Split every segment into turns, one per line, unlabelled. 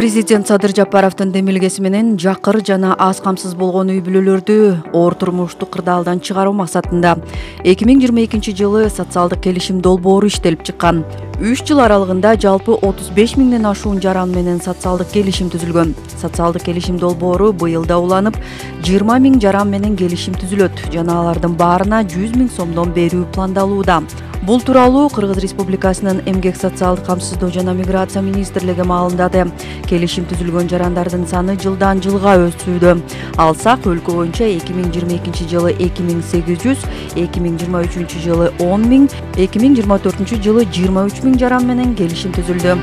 Президент Садыр Жапаровдун демилгеси менен жакыр жана аз камсыз болгон үй бүлөлөрдү оор турмуштук кырдаалдан чыгаруу максатында 2022 жылы социалдык келишим долбоору иштелип чыккан. 3 жыл аралыгында жалпы 35 миңден ашуун жаран менен социалдык келишим түзүлгөн. Социалдык келишим долбоору быйыл да уланып, 20 миң жаран менен келишим түзүлөт жана алардын баарына 100 миң сомдон берүү пландалууда. Бул тууралуу Кыргыз Республикасынын Эмгек социалдык камсыздоо жана миграция министрлиги маалымдады. Келишим түзүлгөн жарандардын саны жылдан жылга өсүүдө. Алсак, өлкө боюнча 2022 жылы 2800, 2023 жылы 10 миң, 2024 жылы 23 миң жаран менен келишим түзүлдү.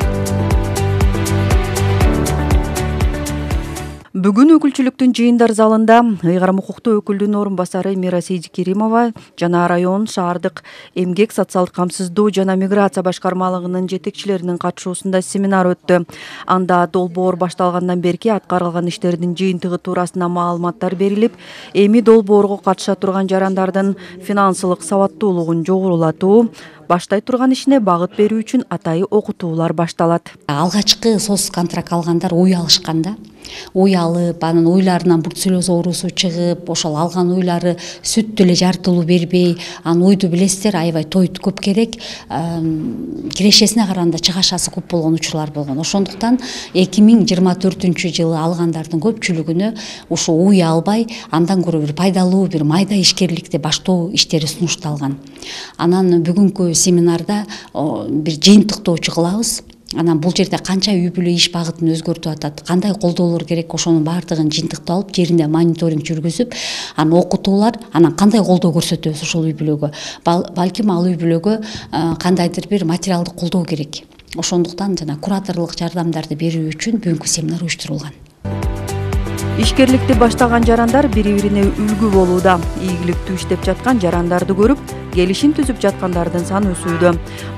Бүгүн өкүлчүлүктүн жыйындар залында ыйгарым укуктуу өкүлдүн орун басары Мира Сейдикеримова жана район шаардык эмгек социалдык камсыздоо жана миграция башкармалыгынын жетекчилеринин катышуусунда семинар өттү. Анда долбоор башталгандан берки аткарылган иштердин жыйынтыгы туурасында маалыматтар берилип, эми долбоорго катыша турган жарандардын финансылык сабаттуулугун жогорулатуу, баштай турган ишине багыт берүү үчүн атайы окутуулар башталат.
Алгачкы соц контракт алгандар ой алышканда, ой алып, анын ойларынан бруцеллез оорусу чыгып, ошол алган ойлары сүттү эле жартылуу бербей, анын ойду билесиздер, аябай тойт көп керек, кирешесине караганда чыгашасы көп болгон учурлар болгон. Ошондуктан 2024 жылы алгандардын көпчүлүгүнө ушу ой албай, андан көрө бир пайдалуу, бир майда ишкерликти баштоо иштери сунушталган. Анан бүгүнкү семинарда бир жыйынтыктоочу кылабыз. Анан бул жерде канча үй бүлө иш багытын өзгөртүп атат, кандай колдоолор керек, ошонун баардыгын жыйынтыктап алып, жеринде мониторинг жүргүзүп, анан окутуулар, анан кандай колдоо көрсөтөбүз ошол үй бүлөгө. Балким ал үй бүлөгө кандайдыр бир материалдык колдоо керек. Ошондуктан жана кураторлук жардамдарды берүү үчүн бүгүнкү семинар уюштурулган.
Ишкерликти баштаган жарандар бири-бирине үлгү болууда. Ийгиликтүү иштеп жаткан жарандарды көрүп, келишим түзүп жаткандардын саны өсүүдө.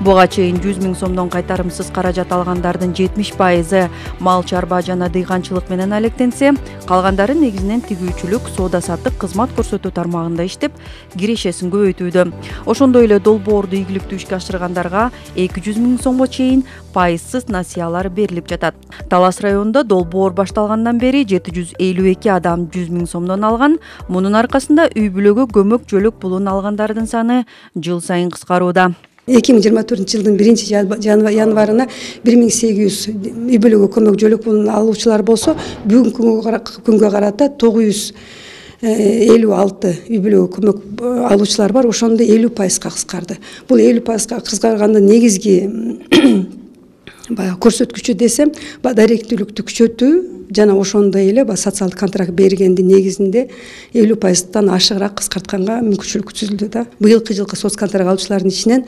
Буга чейин 100 миң сомдон кайтарымсыз каражат алгандардын 70% мал чарба жана дыйганчылык менен алектенсе, калгандары негизинен тигүүчүлүк, соода саттык, кызмат көрсөтүү тармагында иштеп, кирешесин көбөйтүүдө. Ошондой эле долбоорду ийгиликтүү ишке ашыргандарга 200 миң сомго чейин пайызсыз насыялар берилип жатат. Талас районунда долбоор башталгандан бери 752 адам 100 миң сомдон алган. Мунун аркасында үй бүлөгө көмөк жөлөк пулун алгандардын саны жыл сайын кыскарууда.
2024 жылдын 1-январына 1800 үй бүлөгө көмөк жөлөк пулун алуучулар болсо, бүгүнкү күнгө карата 956 үй бүлөгө көмөк алуучулар бар. Ошондо 50%га кыскарды. Бул 50%га кыскаргандын негизги көрсөткүчү десем, даректүүлүктү күчөтүү жана ошондой эле социалдык контракт бергендин негизинде 50%тан ашыгыраак кыскартканга мүмкүнчүлүк түзүлдү да. Быйылкы жылкы соц контракт алуучулардын ичинен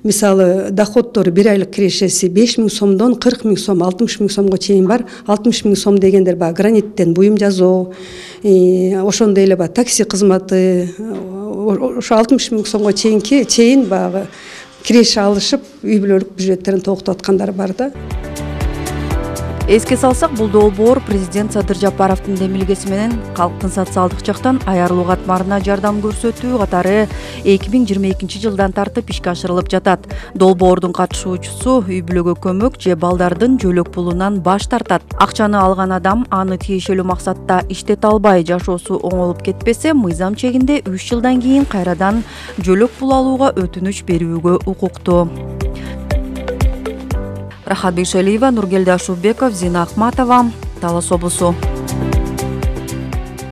мисалы доходтору бир айлык кирешеси 5 миң сомдон 40 миң сом, 60 миң сомго чейин бар. 60 миң сом дегендер граниттен буюм жасоо, ошондой эле такси кызматы, ошо 60 миң сомго чейин киреше алышып, үй бүлөлүк бюджеттерин толуктап аткандар бар да.
Эске салсак, бул долбоор президент Садыр Жапаровдун демилгеси менен калктын социалдык жактан аярылуу катмарына жардам көрсөтүү катары 2022 жылдан тартып ишке ашырылып жатат. Долбоордун катышуучусу үй бүлөгө көмөк же балдардын жөлөк пулунан баш тартат. Акчаны алган адам аны тиешелүү максатта иштете албай жашоосу оңолуп кетпесе, мыйзам чегинде 3 жылдан кийин кайрадан жөлөк пул алууга өтүнүч берүүгө укуктуу. Рахат Бейшалиева, Нургелди Ашубеков, Зина Ахматова, Талас облусу.